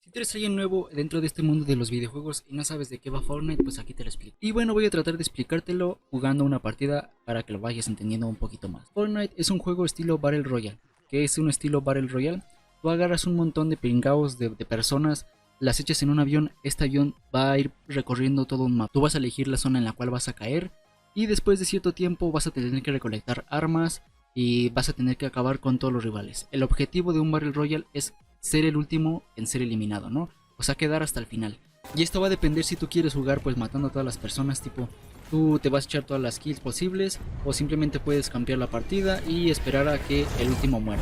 Si tú eres alguien nuevo dentro de este mundo de los videojuegos y no sabes de qué va Fortnite, pues aquí te lo explico. Y bueno, voy a tratar de explicártelo jugando una partida para que lo vayas entendiendo un poquito más. Fortnite es un juego estilo Battle Royale. ¿Qué es un estilo Battle Royale? Tú agarras un montón de pringados de personas, las echas en un avión, este avión va a ir recorriendo todo un mapa. Tú vas a elegir la zona en la cual vas a caer y después de cierto tiempo vas a tener que recolectar armas y vas a tener que acabar con todos los rivales. El objetivo de un Battle Royale es ser el último en ser eliminado, ¿no? O sea, quedar hasta el final. Y esto va a depender si tú quieres jugar pues matando a todas las personas, tipo, tú te vas a echar todas las kills posibles o simplemente puedes cambiar la partida y esperar a que el último muera.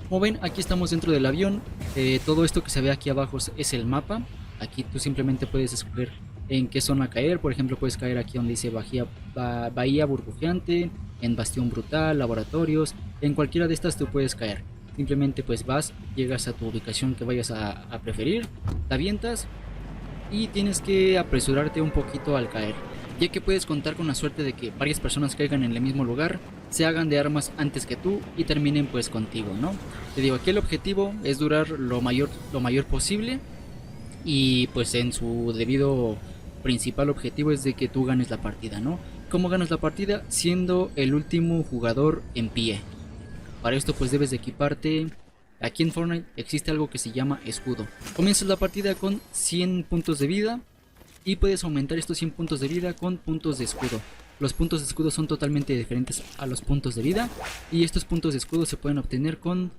Como ven, aquí estamos dentro del avión. Todo esto que se ve aquí abajo es el mapa. Aquí tú simplemente puedes escoger en qué zona caer. Por ejemplo, puedes caer aquí donde dice Bahía Burbujeante, en Bastión Brutal, Laboratorios. En cualquiera de estas tú puedes caer. Simplemente pues vas, llegas a tu ubicación que vayas a preferir, te avientas y tienes que apresurarte un poquito al caer, ya que puedes contar con la suerte de que varias personas caigan en el mismo lugar, se hagan de armas antes que tú y terminen pues contigo, ¿no? Te digo, aquí el objetivo es durar lo mayor posible y pues en su debido principal objetivo es de que tú ganes la partida, ¿no? ¿Cómo ganas la partida? Siendo el último jugador en pie. Para esto pues debes de equiparte. Aquí en Fortnite existe algo que se llama escudo. Comienzas la partida con 100 puntos de vida y puedes aumentar estos 100 puntos de vida con puntos de escudo. Los puntos de escudo son totalmente diferentes a los puntos de vida y estos puntos de escudo se pueden obtener con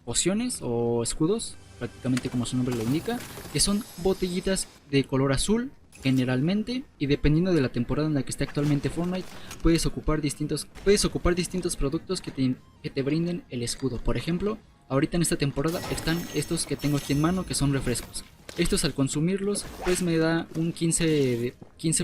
pociones o escudos, prácticamente como su nombre lo indica, que son botellitas de color azul generalmente, y dependiendo de la temporada en la que esté actualmente Fortnite, puedes ocupar distintos productos que te brinden el escudo. Por ejemplo, ahorita en esta temporada están estos que tengo aquí en mano, que son refrescos. Estos, al consumirlos pues me da un 15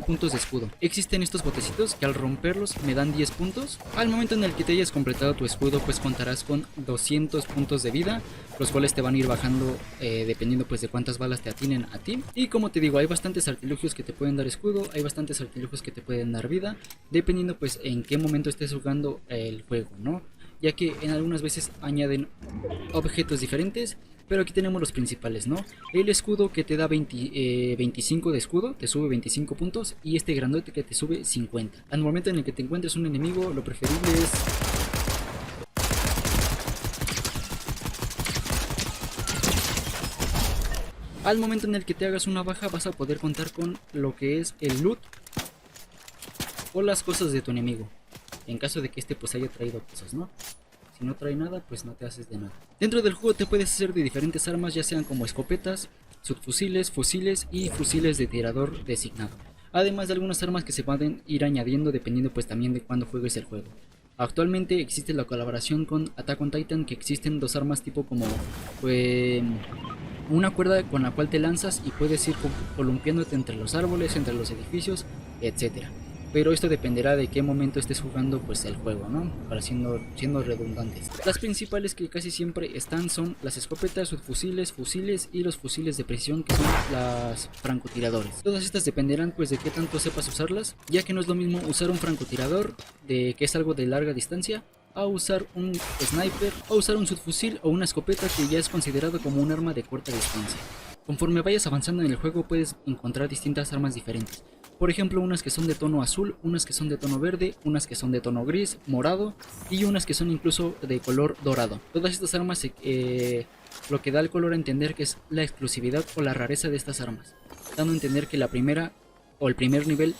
puntos de escudo. Existen estos botecitos que al romperlos me dan 10 puntos. Al momento en el que te hayas completado tu escudo pues contarás con 200 puntos de vida, los cuales te van a ir bajando dependiendo pues de cuántas balas te atinen a ti. Y como te digo, hay bastantes artilugios que te pueden dar escudo, hay bastantes artilugios que te pueden dar vida, dependiendo pues en qué momento estés jugando el juego, ¿no? Ya que en algunas veces añaden objetos diferentes, pero aquí tenemos los principales, ¿no? El escudo que te da 25 de escudo, te sube 25 puntos, y este grandote que te sube 50. Al momento en el que te encuentres un enemigo, lo preferible es al momento en el que te hagas una baja vas a poder contar con lo que es el loot o las cosas de tu enemigo, en caso de que este pues haya traído cosas, ¿no? Si no trae nada, pues no te haces de nada. Dentro del juego te puedes hacer de diferentes armas, ya sean como escopetas, subfusiles, fusiles y fusiles de tirador designado. Además de algunas armas que se pueden ir añadiendo dependiendo pues también de cuándo juegues el juego. Actualmente existe la colaboración con Attack on Titan, que existen dos armas tipo como una cuerda con la cual te lanzas y puedes ir columpiándote entre los árboles, entre los edificios, etcétera. Pero esto dependerá de qué momento estés jugando pues el juego, ¿no? Para siendo redundantes. Las principales que casi siempre están son las escopetas, subfusiles, fusiles y los fusiles de precisión, que son las francotiradores. Todas estas dependerán pues de qué tanto sepas usarlas, ya que no es lo mismo usar un francotirador, que es algo de larga distancia, a usar un sniper, o usar un subfusil o una escopeta, que ya es considerado como un arma de corta distancia. Conforme vayas avanzando en el juego puedes encontrar distintas armas diferentes. Por ejemplo, unas que son de tono azul, unas que son de tono verde, unas que son de tono gris, morado y unas que son incluso de color dorado. Todas estas armas, lo que da el color a entender que es la exclusividad o la rareza de estas armas, dando a entender que la primera o el primer nivel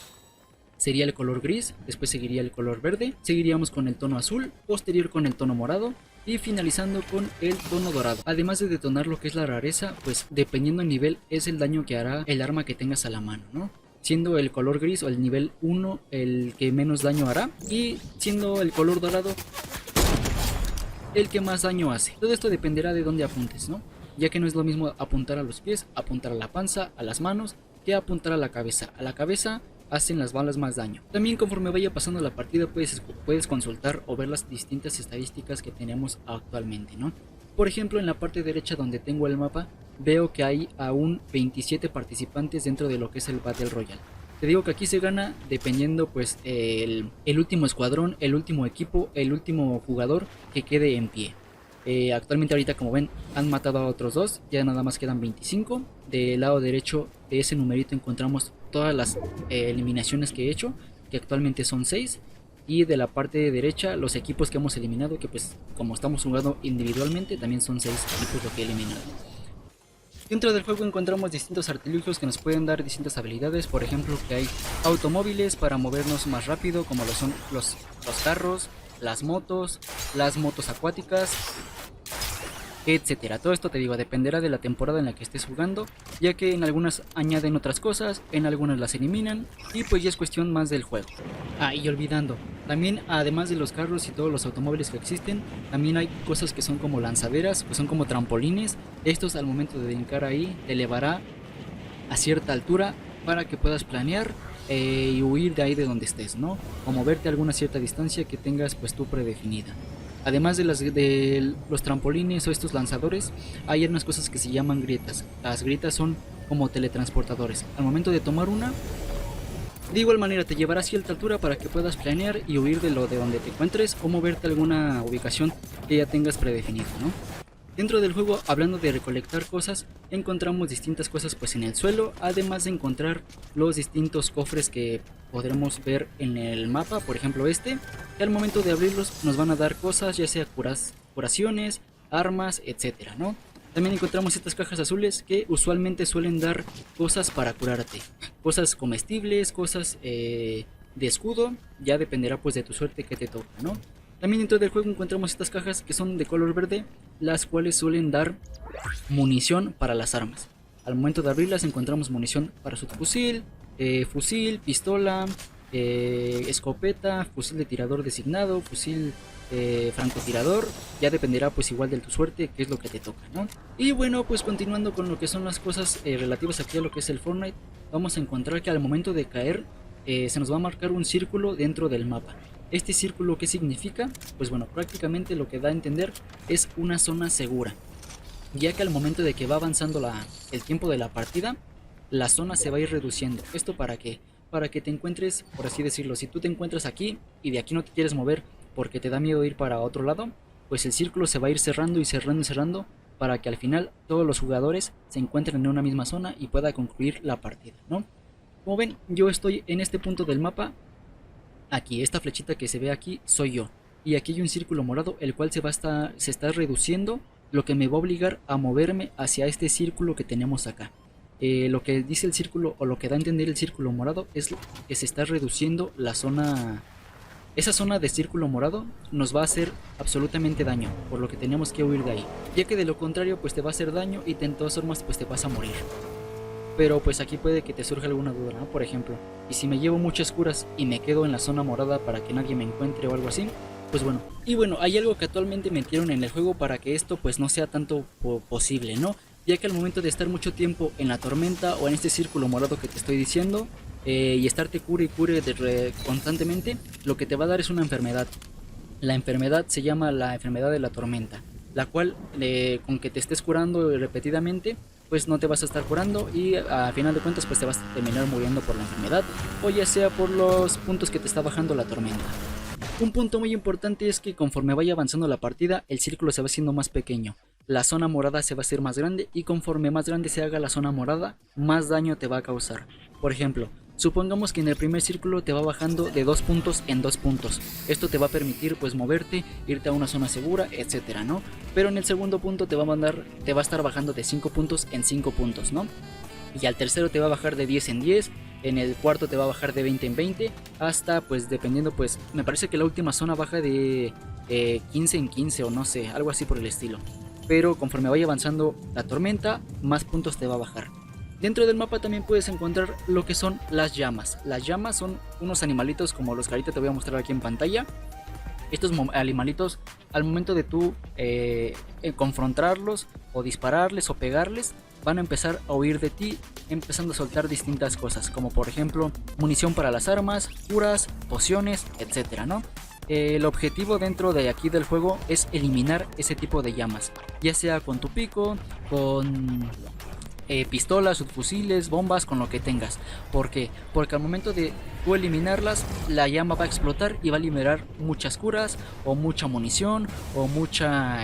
sería el color gris, después seguiría el color verde, seguiríamos con el tono azul, posterior con el tono morado y finalizando con el tono dorado. Además de detonar lo que es la rareza, pues dependiendo del nivel es el daño que hará el arma que tengas a la mano, ¿no? Siendo el color gris o el nivel 1 el que menos daño hará, y siendo el color dorado el que más daño hace. Todo esto dependerá de dónde apuntes, ¿no? Ya que no es lo mismo apuntar a los pies, apuntar a la panza, a las manos, que apuntar a la cabeza. A la cabeza hacen las balas más daño. También conforme vaya pasando la partida puedes consultar o ver las distintas estadísticas que tenemos actualmente, ¿no? Por ejemplo, en la parte derecha donde tengo el mapa, veo que hay aún 27 participantes dentro de lo que es el Battle Royale. Te digo que aquí se gana dependiendo pues el último escuadrón, el último equipo, el último jugador que quede en pie. Actualmente ahorita, como ven, han matado a otros dos, ya nada más quedan 25. Del lado derecho de ese numerito encontramos todas las eliminaciones que he hecho, que actualmente son 6. Y de la parte derecha los equipos que hemos eliminado, que pues como estamos jugando individualmente también son 6 equipos lo que he eliminado. Dentro del juego encontramos distintos artilugios que nos pueden dar distintas habilidades. Por ejemplo, que hay automóviles para movernos más rápido, como lo son los carros, las motos acuáticas, etcétera. Todo esto, te digo, dependerá de la temporada en la que estés jugando, ya que en algunas añaden otras cosas, en algunas las eliminan, y pues ya es cuestión más del juego. Y olvidando, también además de los carros y todos los automóviles que existen, también hay cosas que son como lanzaderas, que son como trampolines. Estos, al momento de brincar ahí, te elevará a cierta altura para que puedas planear y huir de ahí de donde estés, ¿no? O moverte a alguna cierta distancia que tengas pues tú predefinida. Además de los trampolines o estos lanzadores, hay unas cosas que se llaman grietas. Las grietas son como teletransportadores. Al momento de tomar una, de igual manera te llevará a cierta altura para que puedas planear y huir de donde te encuentres, o moverte a alguna ubicación que ya tengas predefinida, ¿no? Dentro del juego, hablando de recolectar cosas, encontramos distintas cosas pues en el suelo, además de encontrar los distintos cofres que podremos ver en el mapa. Por ejemplo, que al momento de abrirlos nos van a dar cosas, ya sea curaciones, armas, etcétera, ¿no? También encontramos estas cajas azules que usualmente suelen dar cosas para curarte, cosas comestibles, cosas de escudo. Ya dependerá pues de tu suerte que te toca, ¿no? También dentro del juego encontramos estas cajas que son de color verde, las cuales suelen dar munición para las armas. Al momento de abrirlas encontramos munición para subfusil, fusil, pistola, escopeta, fusil de tirador designado, fusil francotirador. Ya dependerá pues igual de tu suerte qué es lo que te toca, ¿no? Y bueno, pues continuando con lo que son las cosas relativas aquí a lo que es el Fortnite, vamos a encontrar que al momento de caer se nos va a marcar un círculo dentro del mapa. Este círculo, ¿qué significa? Pues bueno, prácticamente lo que da a entender es una zona segura, ya que al momento de que va avanzando el tiempo de la partida, la zona se va a ir reduciendo. ¿Esto para qué? Para que te encuentres, por así decirlo, si tú te encuentras aquí y de aquí no te quieres mover porque te da miedo ir para otro lado, pues el círculo se va a ir cerrando y cerrando y cerrando para que al final todos los jugadores se encuentren en una misma zona y pueda concluir la partida, ¿no? Como ven, yo estoy en este punto del mapa. Aquí, esta flechita que se ve aquí soy yo. Y aquí hay un círculo morado, el cual se está reduciendo, lo que me va a obligar a moverme hacia este círculo que tenemos acá. Lo que dice el círculo, o lo que da a entender el círculo morado, es que se está reduciendo la zona. Esa zona de círculo morado nos va a hacer absolutamente daño, por lo que tenemos que huir de ahí. Ya que de lo contrario, pues te va a hacer daño y de todas formas pues te vas a morir. Pero pues aquí puede que te surja alguna duda, ¿no? Por ejemplo, y si me llevo muchas curas y me quedo en la zona morada para que nadie me encuentre o algo así, pues bueno. Y bueno, hay algo que actualmente metieron en el juego para que esto pues no sea tanto posible, ¿no? Ya que al momento de estar mucho tiempo en la tormenta o en este círculo morado que te estoy diciendo, y estarte cure y cure constantemente, lo que te va a dar es una enfermedad. La enfermedad se llama la enfermedad de la tormenta, la cual con que te estés curando repetidamente, pues no te vas a estar curando y a final de cuentas pues te vas a terminar muriendo por la enfermedad, o ya sea por los puntos que te está bajando la tormenta. Un punto muy importante es que conforme vaya avanzando la partida, el círculo se va haciendo más pequeño, la zona morada se va a hacer más grande, y conforme más grande se haga la zona morada, más daño te va a causar. Por ejemplo, supongamos que en el primer círculo te va bajando de 2 puntos en 2 puntos. Esto te va a permitir pues moverte, irte a una zona segura, etcétera, ¿no? Pero en el segundo punto te va a estar bajando de 5 puntos en 5 puntos, ¿no? Y al tercero te va a bajar de 10 en 10, en el cuarto te va a bajar de 20 en 20, hasta pues dependiendo, pues me parece que la última zona baja de 15 en 15 o no sé, algo así por el estilo. Pero conforme vaya avanzando la tormenta, más puntos te va a bajar. Dentro del mapa también puedes encontrar lo que son las llamas. Las llamas son unos animalitos como los que ahorita te voy a mostrar aquí en pantalla. Estos animalitos, al momento de tú confrontarlos o dispararles o pegarles, van a empezar a huir de ti, empezando a soltar distintas cosas, como por ejemplo munición para las armas, curas, pociones, etcétera, ¿no? El objetivo dentro de aquí del juego es eliminar ese tipo de llamas, ya sea con tu pico, con pistolas, subfusiles, bombas, con lo que tengas. ¿Por qué? Porque al momento de tú eliminarlas, la llama va a explotar y va a liberar muchas curas o mucha munición o mucha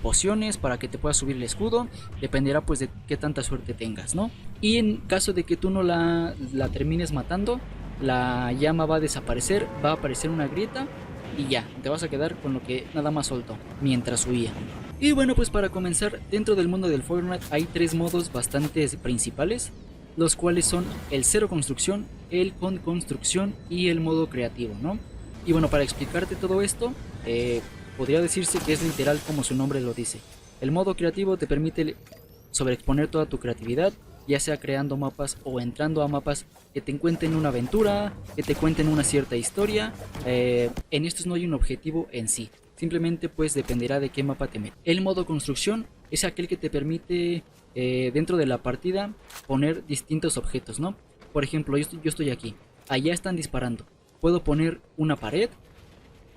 pociones para que te puedas subir el escudo. Dependerá pues de qué tanta suerte tengas, ¿no? Y en caso de que tú no la termines matando, la llama va a desaparecer, va a aparecer una grieta y ya, te vas a quedar con lo que nada más soltó mientras huía. Y bueno, pues para comenzar, dentro del mundo del Fortnite hay tres modos bastante principales, los cuales son el cero construcción, el con construcción y el modo creativo, ¿no? Y bueno, para explicarte todo esto, podría decirse que es literal como su nombre lo dice. El modo creativo te permite sobreexponer toda tu creatividad, ya sea creando mapas o entrando a mapas que te cuenten una aventura, que te cuenten una cierta historia. En estos no hay un objetivo en sí, simplemente pues dependerá de qué mapa te metes. El modo construcción es aquel que te permite dentro de la partida poner distintos objetos, ¿no? Por ejemplo, yo estoy aquí, allá están disparando, puedo poner una pared,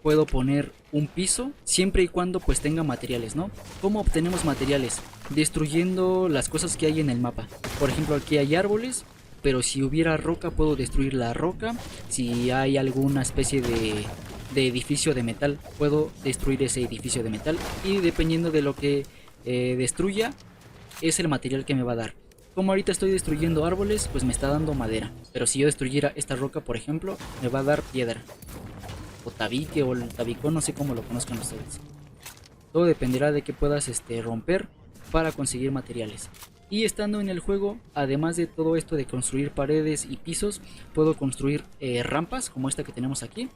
puedo poner un piso, siempre y cuando pues tenga materiales, ¿no? ¿Cómo obtenemos materiales? Destruyendo las cosas que hay en el mapa. Por ejemplo, aquí hay árboles, pero si hubiera roca puedo destruir la roca. Si hay alguna especie de edificio de metal, puedo destruir ese edificio de metal. Y dependiendo de lo que destruya, es el material que me va a dar. Como ahorita estoy destruyendo árboles, pues me está dando madera. Pero si yo destruyera esta roca, por ejemplo, me va a dar piedra. O tabique o el tabicón, no sé cómo lo conozcan ustedes. Todo dependerá de que puedas romper para conseguir materiales. Y estando en el juego, además de todo esto de construir paredes y pisos, puedo construir rampas como esta que tenemos aquí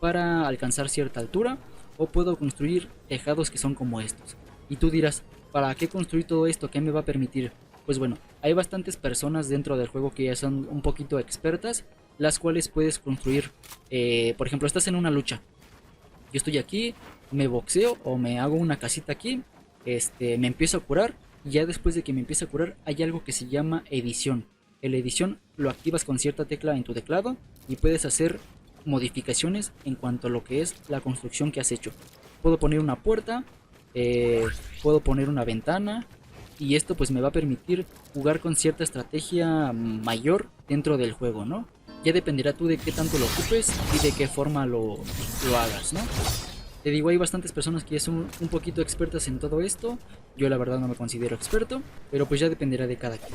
para alcanzar cierta altura, o puedo construir tejados que son como estos. Y tú dirás, ¿para qué construir todo esto? ¿Qué me va a permitir? Pues bueno, hay bastantes personas dentro del juego que ya son un poquito expertas, las cuales puedes construir. Por ejemplo, estás en una lucha, yo estoy aquí, me boxeo o me hago una casita aquí, me empiezo a curar, y ya después de que me empiece a curar hay algo que se llama edición. La edición lo activas con cierta tecla en tu teclado y puedes hacer modificaciones en cuanto a lo que es la construcción que has hecho. Puedo poner una puerta, puedo poner una ventana, y esto pues me va a permitir jugar con cierta estrategia mayor dentro del juego, ¿no? Ya dependerá tú de qué tanto lo ocupes y de qué forma lo hagas, ¿no? Te digo, hay bastantes personas que ya son un poquito expertas en todo esto. Yo la verdad no me considero experto, pero pues ya dependerá de cada quien.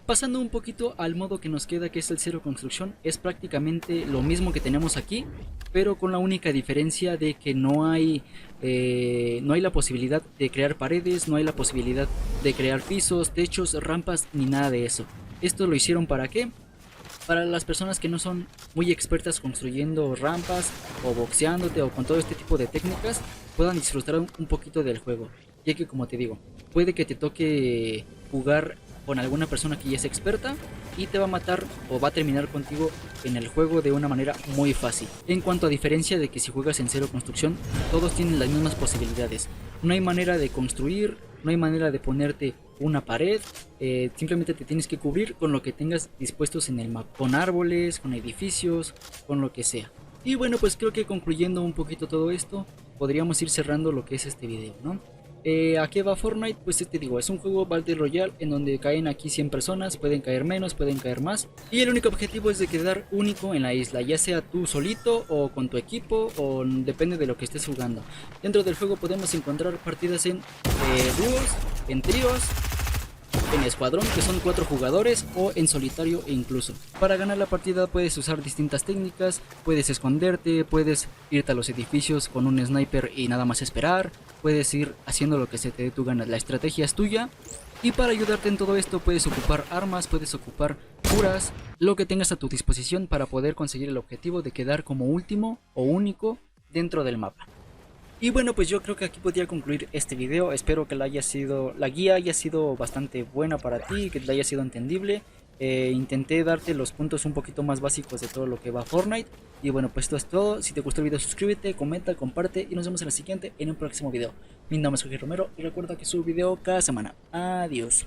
Pasando un poquito al modo que nos queda, que es el cero construcción, es prácticamente lo mismo que tenemos aquí, pero con la única diferencia de que no hay la posibilidad de crear paredes, no hay la posibilidad de crear pisos, techos, rampas, ni nada de eso. ¿Esto lo hicieron para qué? Para las personas que no son muy expertas construyendo rampas o boxeándote o con todo este tipo de técnicas, puedan disfrutar un poquito del juego, ya que como te digo, puede que te toque jugar con alguna persona que ya es experta y te va a matar o va a terminar contigo en el juego de una manera muy fácil. En cuanto a diferencia de que si juegas en cero construcción, todos tienen las mismas posibilidades. No hay manera de construir, no hay manera de ponerte una pared, simplemente te tienes que cubrir con lo que tengas dispuestos en el mapa, con árboles, con edificios, con lo que sea. Y bueno, pues creo que concluyendo un poquito todo esto, podríamos ir cerrando lo que es este video, ¿no? ¿A qué va Fortnite? Pues te digo, es un juego Battle Royale en donde caen aquí 100 personas, pueden caer menos, pueden caer más. Y el único objetivo es de quedar único en la isla, ya sea tú solito o con tu equipo, o depende de lo que estés jugando. Dentro del juego podemos encontrar partidas en dúos, en tríos, en escuadrón, que son 4 jugadores, o en solitario incluso. Para ganar la partida puedes usar distintas técnicas, puedes esconderte, puedes irte a los edificios con un sniper y nada más esperar, puedes ir haciendo lo que se te dé tu gana, la estrategia es tuya. Y para ayudarte en todo esto puedes ocupar armas, puedes ocupar curas, lo que tengas a tu disposición para poder conseguir el objetivo de quedar como último o único dentro del mapa. Y bueno, pues yo creo que aquí podría concluir este video. Espero que la guía haya sido bastante buena para ti, que te haya sido entendible. Intenté darte los puntos un poquito más básicos de todo lo que va Fortnite. Y bueno, pues esto es todo. Si te gustó el video, suscríbete, comenta, comparte y nos vemos en la siguiente, en un próximo video. Mi nombre es Jorge Romero y recuerda que subo video cada semana. Adiós.